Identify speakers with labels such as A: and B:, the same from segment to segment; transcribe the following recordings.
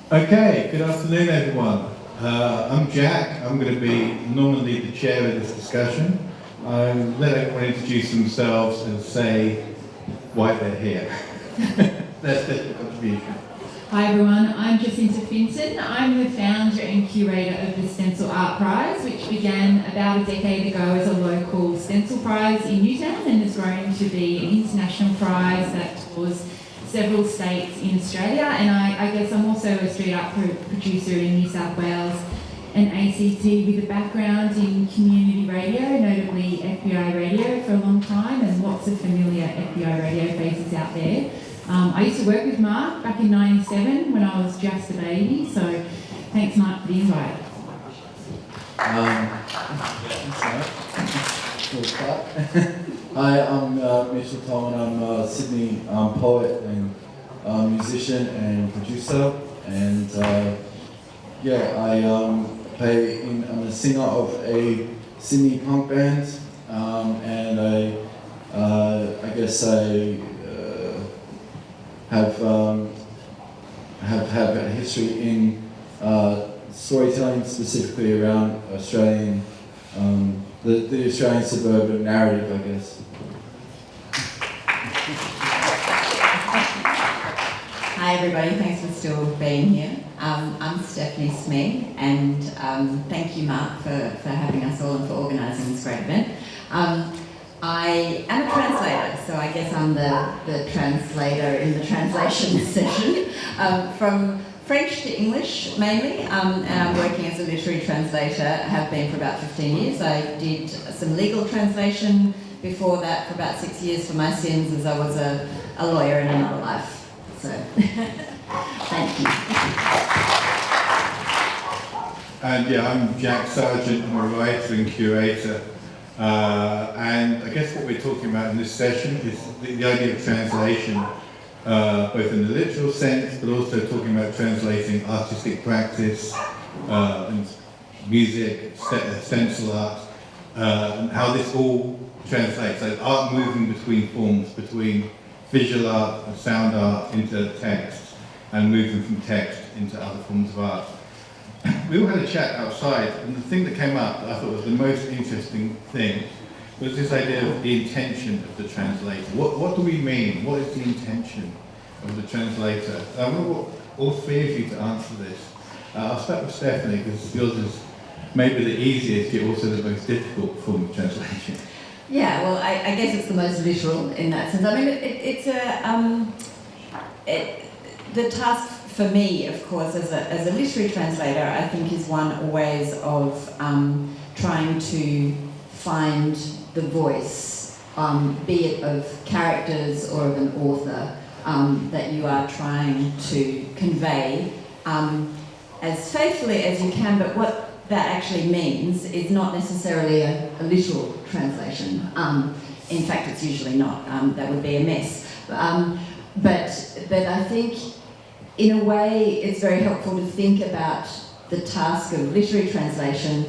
A: Okay, good afternoon everyone. I'm Jack. I'm going to be nominally the chair of this discussion. I'll let everyone introduce themselves and say why they're here. That's the contribution.
B: Hi everyone, I'm Jacinta Fintan. I'm the founder and curator of the Stencil Art Prize, which began about a decade ago as a local stencil prize in Newtown and has grown to be an international prize that tours several states in Australia. And I guess I'm also a street art producer in New South Wales and ACT with a background in community radio, notably FBI radio for a long time, and lots of familiar FBI radio faces out there. I used to work with Mark back in '97 when I was just a baby, so thanks Mark for the invite.
C: Hi, I'm Mr. Tolman. I'm a Sydney poet and musician and producer, and I'm a singer of a Sydney punk band, and I guess I have had a history in storytelling, specifically around Australian, the Australian suburban narrative, I guess.
D: Hi everybody, thanks for still being here. I'm Stephanie Smee, and thank you Mark for having us all and for organising this great event. I am a translator, so I guess I'm the translator in the translation session, from French to English mainly, and I'm working as a literary translator, have been for about 15 years. I did some legal translation before that for about 6 years for my sins, as I was a lawyer in another life. So, thank you.
A: And yeah, I'm Jack Sargeant. I'm a writer and curator. And I guess what we're talking about in this session is the idea of translation, both in the literal sense, but also talking about translating artistic practice, and music, stencil art, and how this all translates. So art moving between forms, between visual art and sound art into text, and moving from text into other forms of art. We all had a chat outside, and the thing that came up that I thought was the most interesting thing was this idea of the intention of the translator. What do we mean? What is the intention of the translator? I want all three of you to answer this. I'll start with Stephanie, because yours is maybe the easiest, yet also the most difficult form of translation.
D: Yeah, well, I guess it's the most literal in that sense. I mean, the task for me, of course, as a literary translator, I think is one always of trying to find the voice, be it of characters or of an author, that you are trying to convey as faithfully as you can, but what that actually means is not necessarily a literal translation. In fact, it's usually not. That would be a mess. But I think, in a way, it's very helpful to think about the task of literary translation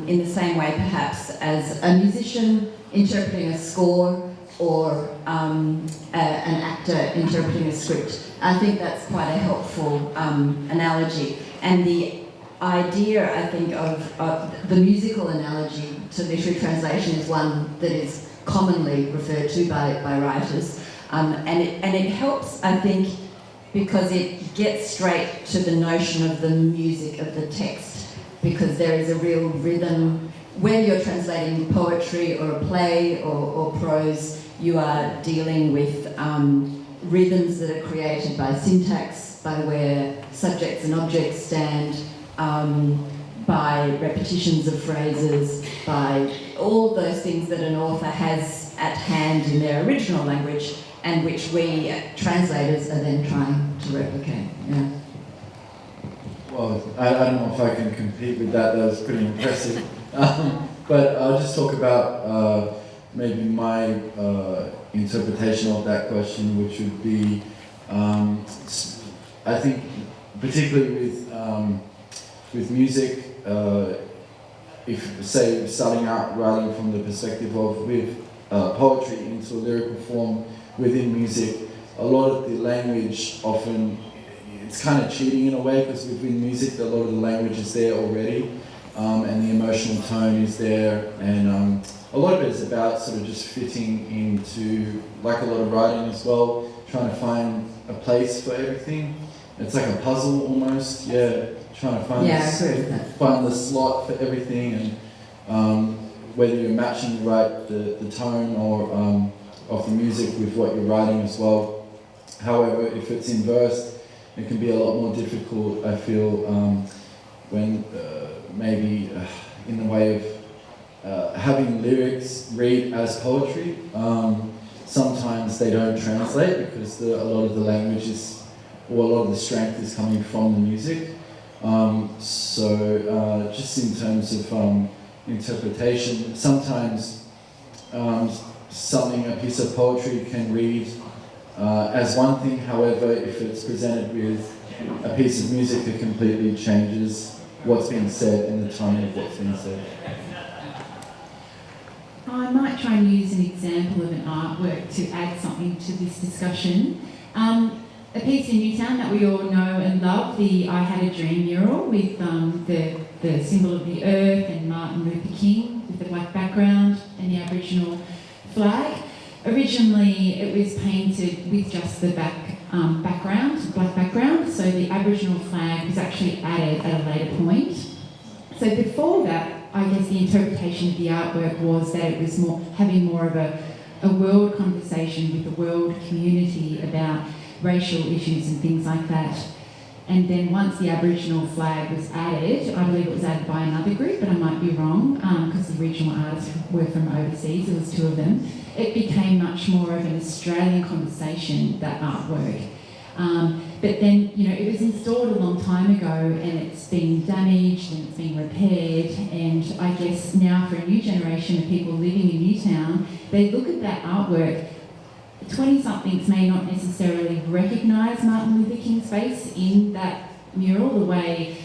D: in the same way, perhaps, as a musician interpreting a score or an actor interpreting a script. I think that's quite a helpful analogy. And the idea, I think, of the musical analogy to literary translation is one that is commonly referred to by writers. And it helps, I think, because it gets straight to the notion of the music of the text, because there is a real rhythm. When you're translating poetry or a play or prose, you are dealing with rhythms that are created by syntax, by where subjects and objects stand, by repetitions of phrases, by all those things that an author has at hand in their original language, and which we translators are then trying to replicate. Yeah.
C: Well, I don't know if I can compete with that. That was pretty impressive. But I'll just talk about maybe my interpretation of that question, which would be, I think, particularly with music, if, say, starting out writing from the perspective of with poetry into a lyrical form within music, a lot of the language often, it's kind of cheating in a way, because with music, a lot of the language is there already, and the emotional tone is there, and a lot of it is about sort of just fitting into, like a lot of writing as well, trying to find a place for everything. It's like a puzzle almost, yeah, trying to find, find the slot for everything, and whether you're matching the tone or of the music with what you're writing as well. However, if it's in verse, it can be a lot more difficult, I feel, when maybe in the way of having lyrics read as poetry. Sometimes they don't translate because a lot of the language is, or a lot of the strength is coming from the music. So just in terms of interpretation, sometimes a piece of poetry can read as one thing, however, if it's presented with a piece of music, it completely changes what's being said and the tone of what's being said.
B: I might try and use an example of an artwork to add something to this discussion. A piece in Newtown that we all know and love, the I Had a Dream mural with the symbol of the earth and Martin Luther King with the black background and the Aboriginal flag. Originally it was painted with just the black background, so the Aboriginal flag was actually added at a later point. So before that, I guess the interpretation of the artwork was that it was having more of a world conversation with the world community about racial issues and things like that. And then once the Aboriginal flag was added, I believe it was added by another group, but I might be wrong, because the regional artists were from overseas, there was two of them. It became much more of an Australian conversation, that artwork. But then, it was installed a long time ago and it's been damaged and it's been repaired, and I guess now for a new generation of people living in Newtown, they look at that artwork. 20-somethings may not necessarily recognise Martin Luther King's face in that mural the way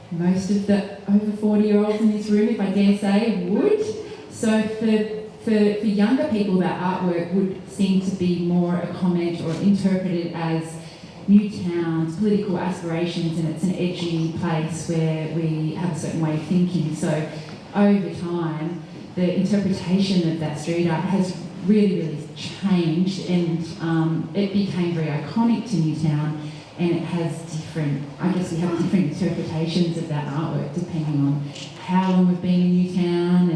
B: most of the over 40-year-olds in this room, if I dare say, would. So for younger people, that artwork would seem to be more a comment or interpreted as Newtown's political aspirations, and it's an edgy place where we have a certain way of thinking. So over time, the interpretation of that street art has really changed, and it became very iconic to Newtown, and it has different, I guess we have different interpretations of that artwork depending on how long we've been in Newtown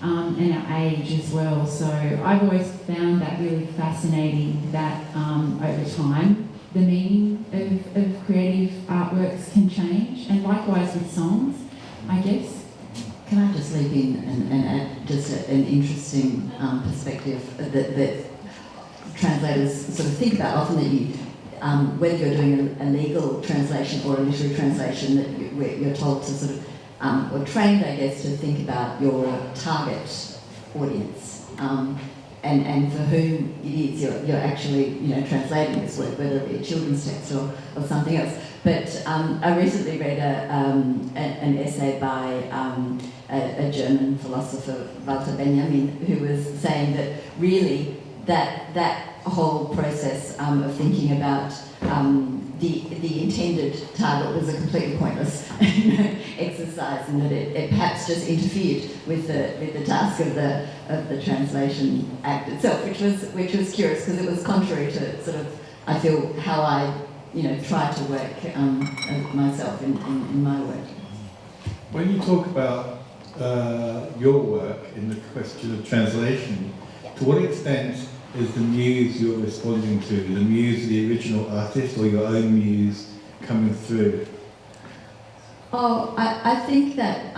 B: and our age as well. So I've always found that really fascinating, that over time the meaning of creative artworks can change, and likewise with songs, I guess.
D: Can I just leap in and add just an interesting perspective that translators sort of think about often, that you, whether you're doing a legal translation or a literary translation, that you're told to sort of, or trained, I guess, to think about your target audience, and for whom it is you're actually translating this work, whether it be a children's text or something else. But I recently read an essay by a German philosopher, Walter Benjamin, who was saying that really that whole process of thinking about the intended target was a completely pointless exercise, and that it perhaps just interfered with the task of the translation act itself, which was curious, because it was contrary to sort of, I feel, how I try to work myself in my work.
A: When you talk about your work in the question of translation, to what extent is the muse you're responding to, the muse of the original artist, or your own muse coming through?
D: Oh, I think that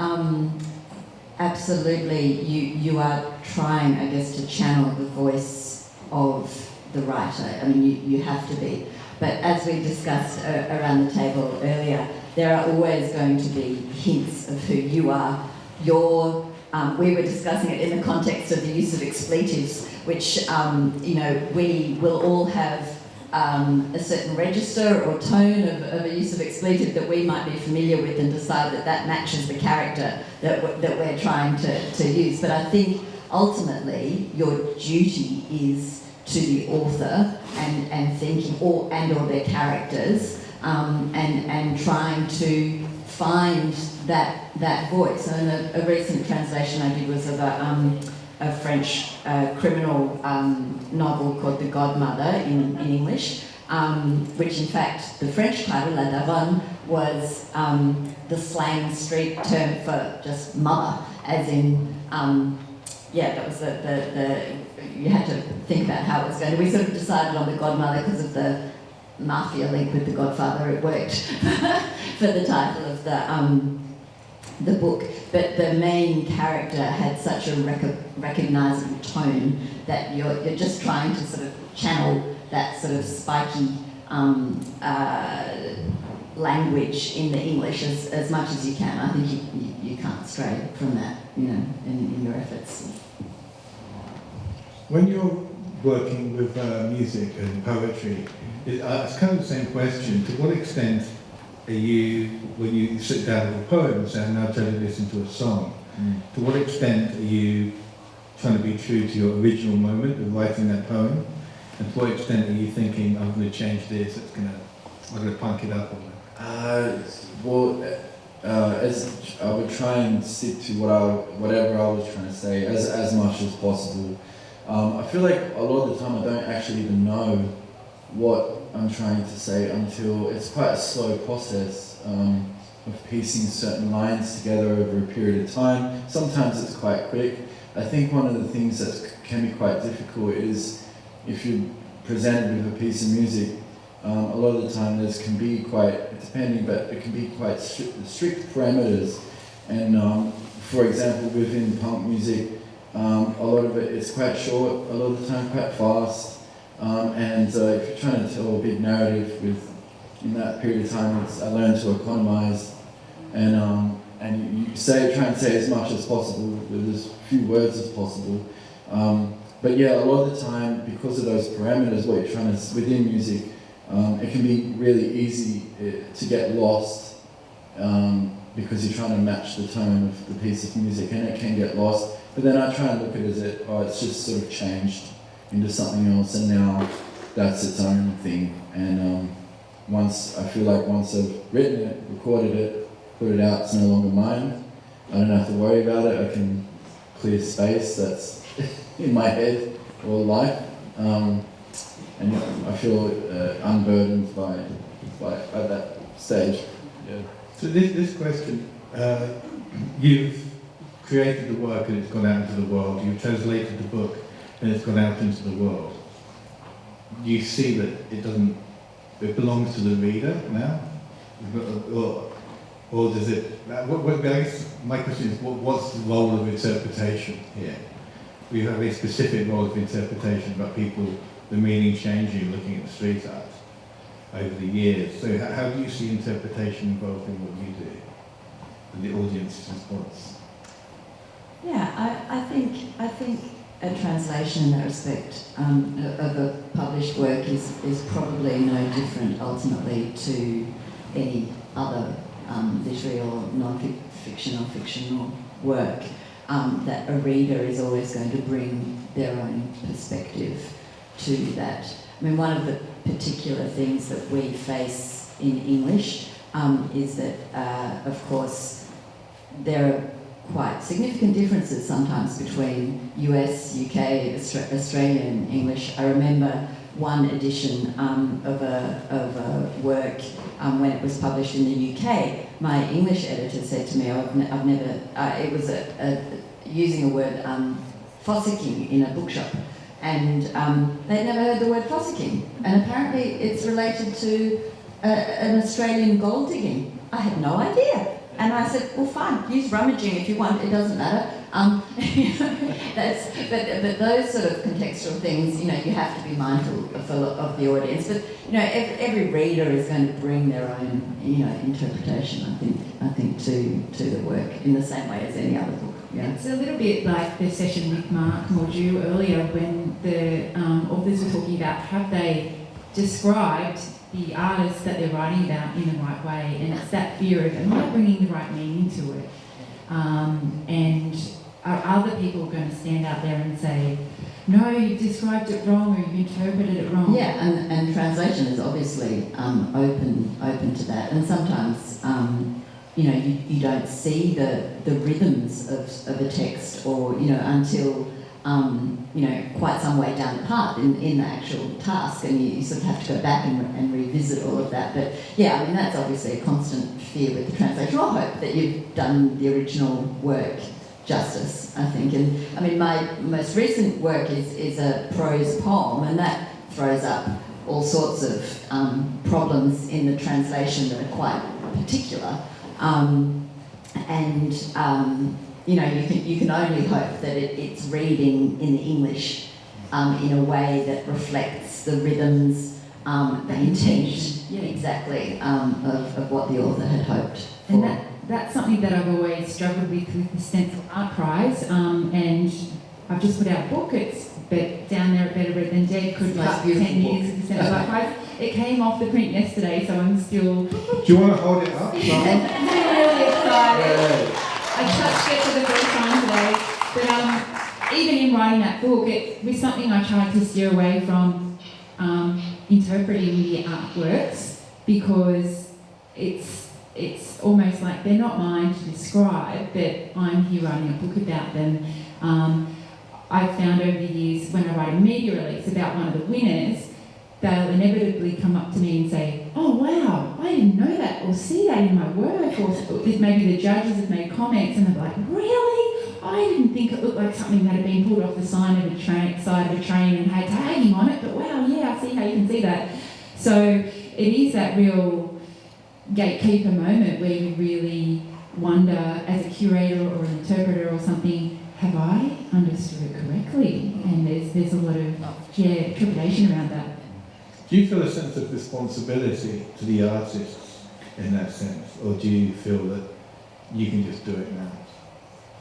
D: absolutely you are trying, I guess, to channel the voice of the writer. I mean, you have to be. But as we discussed around the table earlier, there are always going to be hints of who you are. We were discussing it in the context of the use of expletives, which, we will all have a certain register or tone of a use of expletive that we might be familiar with, and decide that matches the character that we're trying to use. But I think ultimately your duty is to the author and thinking, or their characters, and trying to find that voice. And a recent translation I did was of a French criminal novel called The Godmother in English, which in fact the French title, La Daronne, was the slang street term for just mother, as in, that was the you had to think about how it was going to. We sort of decided on The Godmother because of the mafia link with The Godfather. It worked for the title of the book, but the main character had such a recognisable tone that you're just trying to sort of channel that sort of spiky language in the English as much as you can. I think you can't stray from that, in your efforts.
A: When you're working with music and poetry, it's kind of the same question. To what extent are you, when you sit down with a poem and say, I'm now trying to listen to a song, to what extent are you trying to be true to your original moment of writing that poem? And to what extent are you thinking, I'm going to change this, I'm going to punk it up?
C: As I would try and stick to whatever I was trying to say as much as possible. I feel like a lot of the time I don't actually even know what I'm trying to say until it's quite a slow process of piecing certain lines together over a period of time. Sometimes it's quite quick. I think one of the things that can be quite difficult is if you're presented with a piece of music, a lot of the time there can be quite, depending, but it can be quite strict parameters. And for example, within punk music, a lot of it is quite short, a lot of the time quite fast. And if you're trying to tell a big narrative in that period of time, I learned to economize, and you try and say as much as possible with as few words as possible. But yeah, a lot of the time, because of those parameters, what you're trying to within music, it can be really easy to get lost because you're trying to match the tone of the piece of music, and it can get lost. But then I try and look at it as it's just sort of changed into something else, and now that's its own thing. And once I've written it, recorded it, put it out, it's no longer mine. I don't have to worry about it. I can clear space that's in my head all life, and I feel unburdened by at that stage. Yeah.
A: So this question, you've created the work and it's gone out into the world. You've translated the book and it's gone out into the world. You see that it belongs to the reader now, or does it? I guess my question is, what's the role of interpretation here? We have a specific role of interpretation about people, the meaning changing, looking at the street art over the years. So how do you see interpretation involved in what you do, and the audience's response?
D: Yeah, I think a translation in that respect of a published work is probably no different ultimately to any other literary or non-fiction or fictional work. That a reader is always going to bring their own perspective to that. I mean, one of the particular things that we face in English is that, of course, there are quite significant differences sometimes between US, UK, Australian English. I remember one edition of a work when it was published in the UK. My English editor said to me, I've never, it was using a word fossicking in a bookshop, and they'd never heard the word fossicking, and apparently it's related to an Australian gold digging. I had no idea. And I said, well, fine, use rummaging if you want, it doesn't matter. But those sort of contextual things, you have to be mindful of the audience. But, every reader is going to bring their own, interpretation, I think, to the work in the same way as any other book. Yeah.
B: It's a little bit like the session with Mark Mordew earlier when the authors were talking about have they described the artists that they're writing about in the right way, and it's that fear of, am I bringing the right meaning to it? And are other people going to stand out there and say, no, you've described it wrong or you've interpreted it wrong.
D: Yeah, and translation is obviously open to that, and sometimes you don't see the rhythms of a text, or until quite some way down the path in the actual task, and you sort of have to go back and revisit all of that. But yeah, I mean, that's obviously a constant fear with the translation. I hope that you've done the original work justice, I think. And I mean, my most recent work is a prose poem, and that throws up all sorts of problems in the translation that are quite particular. You can only hope that it's reading in the English in a way that reflects the rhythms, the intent, exactly, of what the author had hoped for.
B: And that's something that I've always struggled with the Stencil Art Prize, and I've just put out a book. It's down there at Better Read Than Dead, could cut 10 years of the Stencil Art Prize. It came off the print yesterday, so I'm still...
A: Do you want to hold it up?
B: I'm really excited. I touched it for the first time today, but even in writing that book, it was something I tried to steer away from interpreting the artworks, because it's almost like they're not mine to describe, but I'm here writing a book about them. I've found over the years, when I write a media release about one of the winners, they'll inevitably come up to me and say, oh wow, I didn't know that, or see that in my work, or maybe the judges have made comments and they're like, really? I didn't think it looked like something that had been pulled off the side of a train and had tagging on it, but wow, yeah, I see how you can see that. So it is that real gatekeeper moment where you really wonder, as a curator or an interpreter or something, have I understood it correctly? And there's a lot of trepidation around that.
A: Do you feel a sense of responsibility to the artists in that sense, or do you feel that you can just do it now?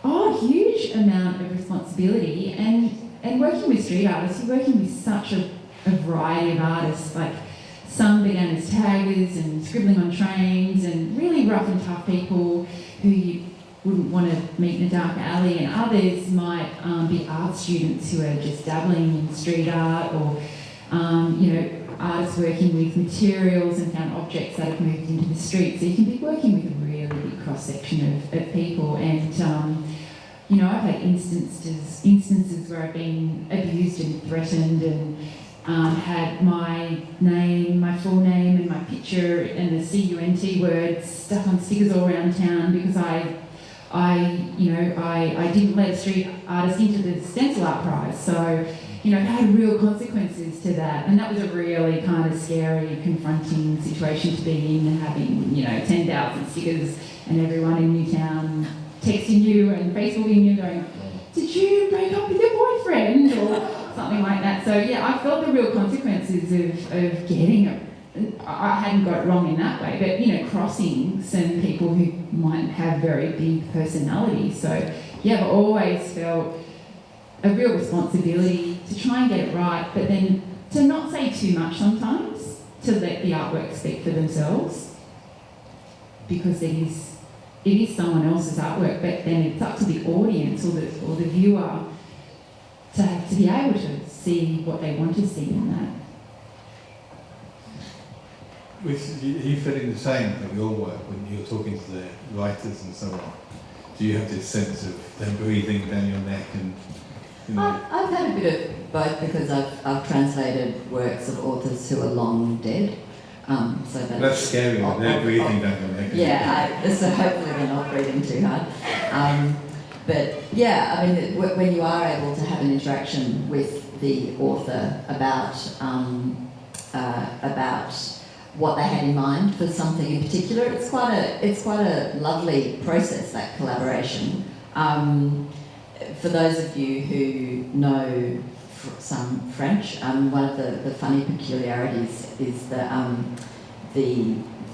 B: Oh, a huge amount of responsibility, and working with street artists, you're working with such a variety of artists. Like, some began as taggers and scribbling on trains and really rough and tough people who you wouldn't want to meet in a dark alley, and others might be art students who are just dabbling in street art, or artists working with materials and found objects that have moved into the street. So you can be working with a really big cross-section of people. And, I've had instances where I've been abused and threatened, and had my name, my full name and my picture and the CUNT word stuck on stickers all around town because I didn't let a street artist into the Stencil Art Prize. So, it had real consequences to that, and that was a really kind of scary, confronting situation to be in, having 10,000 stickers and everyone in Newtown texting you and Facebooking you going, did you break up with your boyfriend, or something like that. So yeah, I felt the real consequences of getting it. I hadn't got it wrong in that way, but crossing some people who might have very big personalities. So yeah, I've always felt a real responsibility to try and get it right, but then to not say too much sometimes, to let the artwork speak for themselves, because it is someone else's artwork, but then it's up to the audience or the viewer to be able to see what they want to see in that.
A: Are you feeling the same of your work when you're talking to the writers and so on? Do you have this sense of them breathing down your neck and?
D: I've had a bit of both, because I've translated works of authors who are long dead. So
A: that's scary. They're breathing down your neck.
D: Yeah, so hopefully they're not breathing too hard. But yeah, I mean, when you are able to have an interaction with the author about what they had in mind for something in particular, it's quite a lovely process, that collaboration. For those of you who know some French, one of the funny peculiarities is the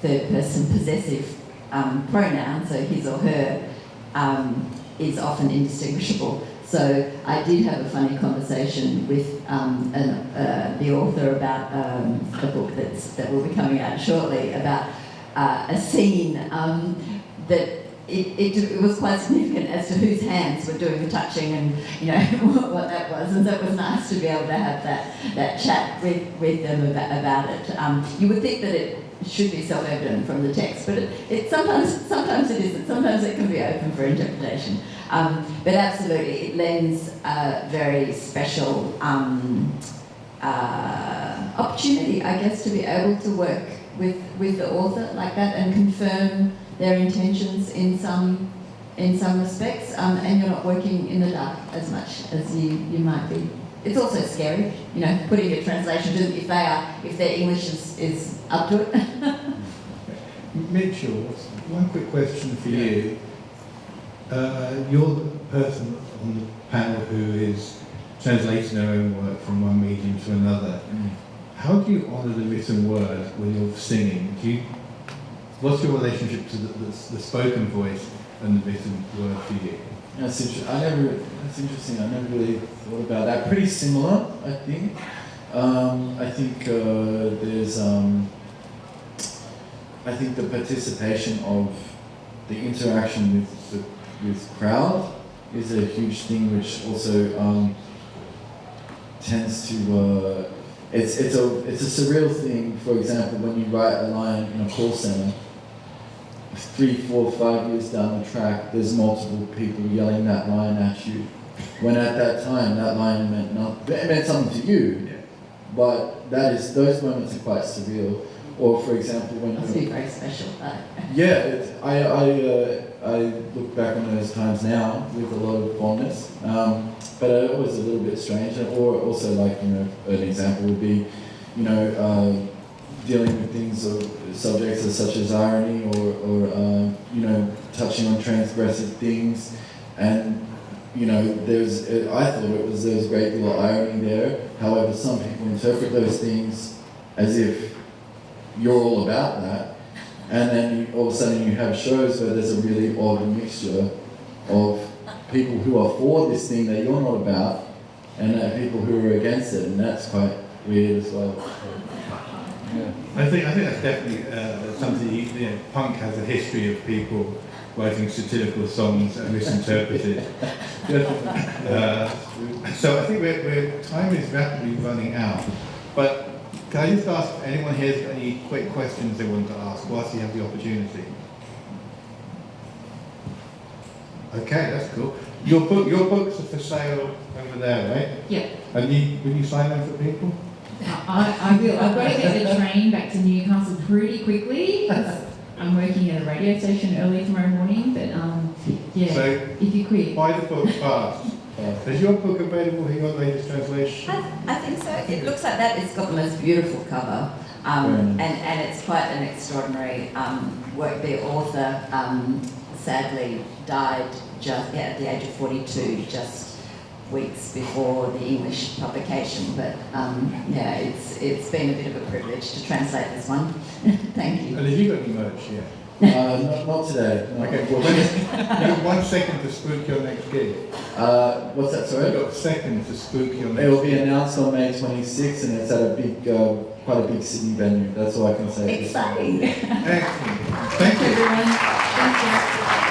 D: third person possessive pronoun, so his or her, is often indistinguishable. So I did have a funny conversation with the author about a book that will be coming out shortly, about a scene that it was quite significant as to whose hands were doing the touching and, you know, what that was. And so it was nice to be able to have that chat with them about it. You would think that it should be self-evident from the text, but it sometimes it isn't. Sometimes it can be open for interpretation. But absolutely, it lends a very special opportunity, I guess, to be able to work with the author like that and confirm their intentions in some respects, and you're not working in the dark as much as you might be. It's also scary, you know, putting a translation to them if their English is up to it.
A: Mitchell, one quick question for you. You're the person on the panel who is translating their own work from one medium to another. How do you honour the written word when you're singing? What's your relationship to the spoken voice and the written word for you?
C: That's interesting. I never really thought about that. Pretty similar, I think. I think there's. I think the participation of the interaction with crowd is a huge thing, which also tends to. It's a surreal thing. For example, when you write a line in a call center, 3, 4, 5 years down the track, there's multiple people yelling that line at you. When at that time, that line meant nothing. It meant something to you, but those moments are quite surreal. Or, for example, when
D: must be very special.
C: Yeah, I look back on those times now with a lot of fondness, but it was a little bit strange. Or also, like, you know, an example would be, you know, dealing with things or subjects such as irony or you know, touching on transgressive things, and you know, I thought there was a great deal of irony there. However, some people interpret those things as if you're all about that, and then all of a sudden you have shows where there's a really odd mixture of people who are for this thing that you're not about, and people who are against it, and that's quite weird as well. Yeah.
A: I think that's definitely something. You know, punk has a history of people writing satirical songs and misinterpreted. So I think time is rapidly running out. But can I just ask if anyone here has any quick questions they want to ask whilst you have the opportunity? Okay, that's cool. Your books are for sale over there, right?
B: Yeah.
A: And will you sign them for people?
B: I will. I've got to get the train back to Newcastle pretty quickly because I'm working at a radio station early tomorrow morning. But yeah,
A: So,
B: if you quit.
A: buy the book fast. Is your book available here on latest translation?
D: I think so. It looks like that. It's got the most beautiful cover, and it's quite an extraordinary work. The author sadly died just at the age of 42, just weeks before the English publication. But yeah, it's been a bit of a privilege to translate this one. Thank you.
A: And have you got any merch yet?
C: Not today.
A: Okay, you've got 1 second to spook your next gig.
C: What's that, sorry?
A: You've got a second to spook your next
C: It will be
A: gig.
C: announced on May 26th, and it's at a big, quite a big Sydney venue. That's all I can say.
D: Exciting.
A: Excellent. Thank
B: Thanks
A: you.
B: everyone. Thank you.